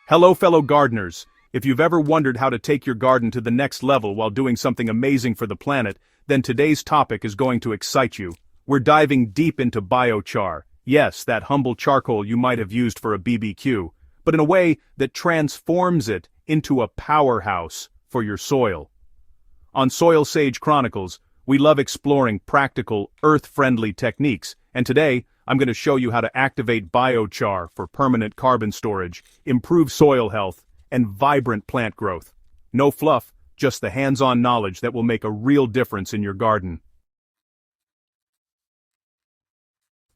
Hello fellow gardeners. If you've ever wondered how to take your garden to the next level while doing something amazing for the planet, then today's topic is going to excite you. We're diving deep into biochar. Yes, that humble charcoal you might have used for a BBQ, but in a way that transforms it into a powerhouse for your soil. On Soil Sage Chronicles, we love exploring practical, earth-friendly techniques, and today, I'm going to show you how to activate biochar for permanent carbon storage, improve soil health, and vibrant plant growth. No fluff, just the hands-on knowledge that will make a real difference in your garden.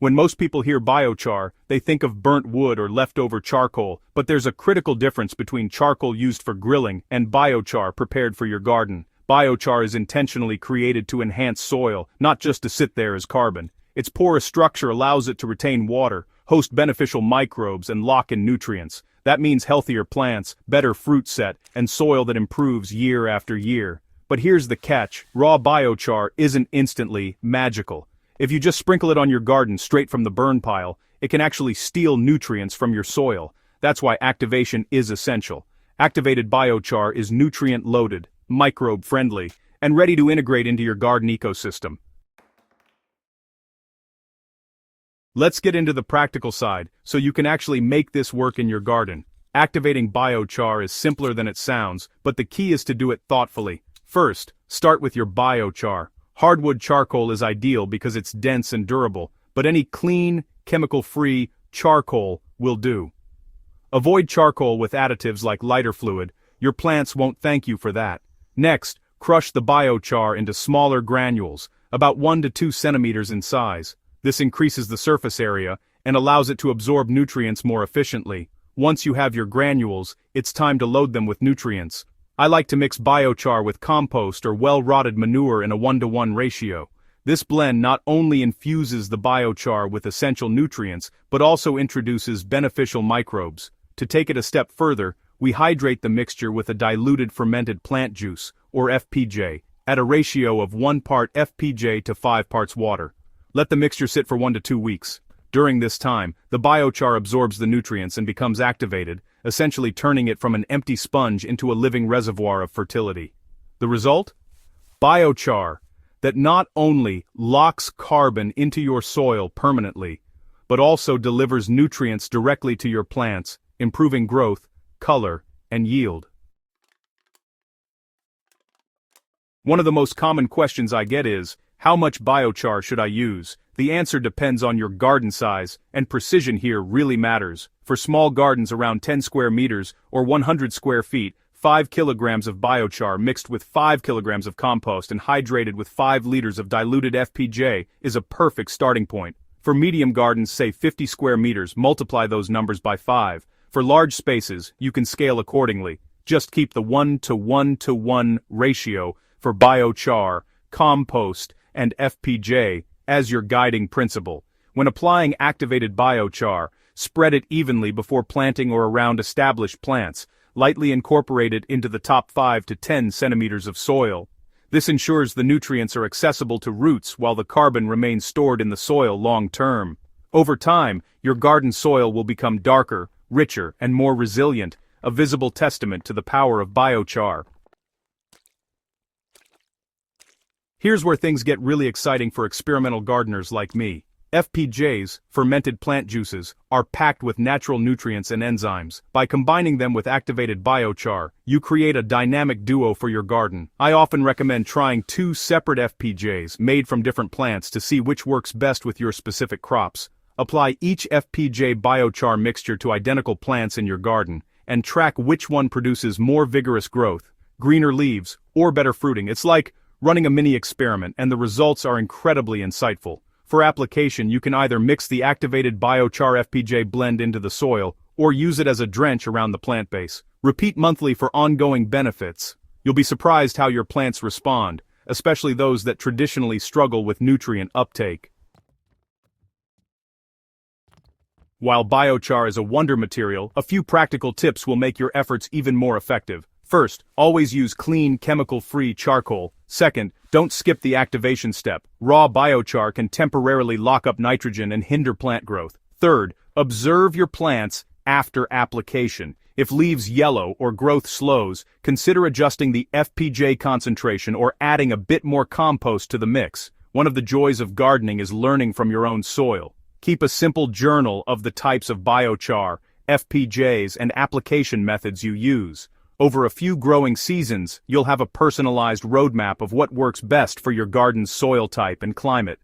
When most people hear biochar, they think of burnt wood or leftover charcoal, but there's a critical difference between charcoal used for grilling and biochar prepared for your garden. Biochar is intentionally created to enhance soil, not just to sit there as carbon. Its porous structure allows it to retain water, host beneficial microbes, and lock in nutrients. That means healthier plants, better fruit set, and soil that improves year after year. But here's the catch: raw biochar isn't instantly magical. If you just sprinkle it on your garden straight from the burn pile, it can actually steal nutrients from your soil. That's why activation is essential. Activated biochar is nutrient-loaded, microbe-friendly, and ready to integrate into your garden ecosystem. Let's get into the practical side, so you can actually make this work in your garden. Activating biochar is simpler than it sounds, but the key is to do it thoughtfully. First, start with your biochar. Hardwood charcoal is ideal because it's dense and durable, but any clean, chemical-free charcoal will do. Avoid charcoal with additives like lighter fluid. Your plants won't thank you for that. Next, crush the biochar into smaller granules, about 1 to 2 centimeters in size. This increases the surface area and allows it to absorb nutrients more efficiently. Once you have your granules, it's time to load them with nutrients. I like to mix biochar with compost or well-rotted manure in a 1-to-1 ratio. This blend not only infuses the biochar with essential nutrients, but also introduces beneficial microbes. To take it a step further, we hydrate the mixture with a diluted fermented plant juice, or FPJ, at a ratio of 1 part FPJ to 5 parts water. Let the mixture sit for 1 to 2 weeks. During this time, the biochar absorbs the nutrients and becomes activated, essentially turning it from an empty sponge into a living reservoir of fertility. The result? Biochar that not only locks carbon into your soil permanently, but also delivers nutrients directly to your plants, improving growth, color, and yield. One of the most common questions I get is, how much biochar should I use? The answer depends on your garden size, and precision here really matters. For small gardens around 10 square meters or 100 square feet, 5 kilograms of biochar mixed with 5 kilograms of compost and hydrated with 5 liters of diluted FPJ is a perfect starting point. For medium gardens, say 50 square meters, multiply those numbers by 5. For large spaces, you can scale accordingly. Just keep the 1-to-1-to-1 ratio for biochar, compost, and FPJ as your guiding principle. When applying activated biochar, spread it evenly before planting or around established plants. Lightly incorporate it into the top 5 to 10 centimeters of soil. This ensures the nutrients are accessible to roots while the carbon remains stored in the soil long term. Over time, your garden soil will become darker, richer, and more resilient, a visible testament to the power of biochar. Here's where things get really exciting for experimental gardeners like me. FPJs, fermented plant juices, are packed with natural nutrients and enzymes. By combining them with activated biochar, you create a dynamic duo for your garden. I often recommend trying 2 separate FPJs made from different plants to see which works best with your specific crops. Apply each FPJ biochar mixture to identical plants in your garden, and track which one produces more vigorous growth, greener leaves, or better fruiting. It's like running a mini experiment, and the results are incredibly insightful. For application, you can either mix the activated biochar FPJ blend into the soil, or use it as a drench around the plant base. Repeat monthly for ongoing benefits. You'll be surprised how your plants respond, especially those that traditionally struggle with nutrient uptake. While biochar is a wonder material, a few practical tips will make your efforts even more effective. First, always use clean, chemical-free charcoal. Second, don't skip the activation step. Raw biochar can temporarily lock up nitrogen and hinder plant growth. Third, observe your plants after application. If leaves yellow or growth slows, consider adjusting the FPJ concentration or adding a bit more compost to the mix. One of the joys of gardening is learning from your own soil. Keep a simple journal of the types of biochar, FPJs, and application methods you use. Over a few growing seasons, you'll have a personalized roadmap of what works best for your garden's soil type and climate.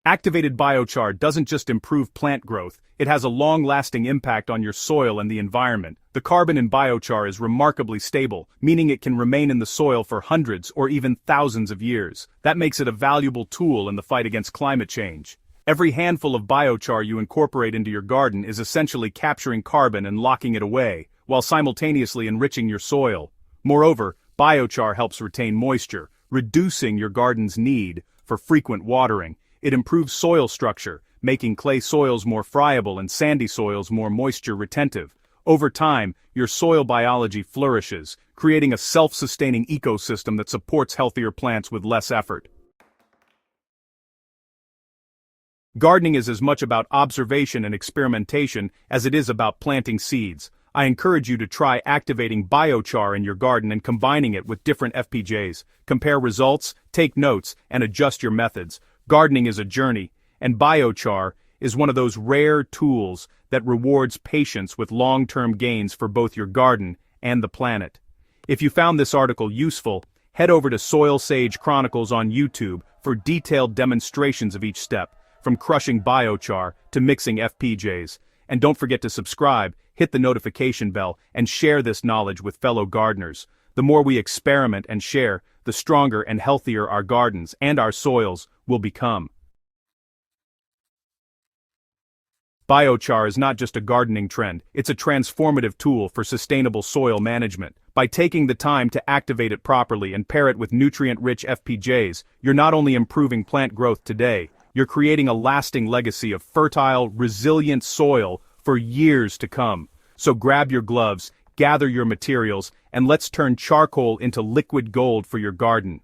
Activated biochar doesn't just improve plant growth, it has a long-lasting impact on your soil and the environment. The carbon in biochar is remarkably stable, meaning it can remain in the soil for hundreds or even thousands of years. That makes it a valuable tool in the fight against climate change. Every handful of biochar you incorporate into your garden is essentially capturing carbon and locking it away, while simultaneously enriching your soil. Moreover, biochar helps retain moisture, reducing your garden's need for frequent watering. It improves soil structure, making clay soils more friable and sandy soils more moisture retentive. Over time, your soil biology flourishes, creating a self-sustaining ecosystem that supports healthier plants with less effort. Gardening is as much about observation and experimentation as it is about planting seeds. I encourage you to try activating biochar in your garden and combining it with different FPJs. Compare results, take notes, and adjust your methods. Gardening is a journey, and biochar is one of those rare tools that rewards patience with long-term gains for both your garden and the planet. If you found this article useful, head over to Soil Sage Chronicles on YouTube for detailed demonstrations of each step, from crushing biochar to mixing FPJs. And don't forget to subscribe, hit the notification bell, and share this knowledge with fellow gardeners. The more we experiment and share, the stronger and healthier our gardens and our soils will become. Biochar is not just a gardening trend, it's a transformative tool for sustainable soil management. By taking the time to activate it properly and pair it with nutrient-rich FPJs, you're not only improving plant growth today, you're creating a lasting legacy of fertile, resilient soil for years to come. So grab your gloves, gather your materials, and let's turn charcoal into liquid gold for your garden.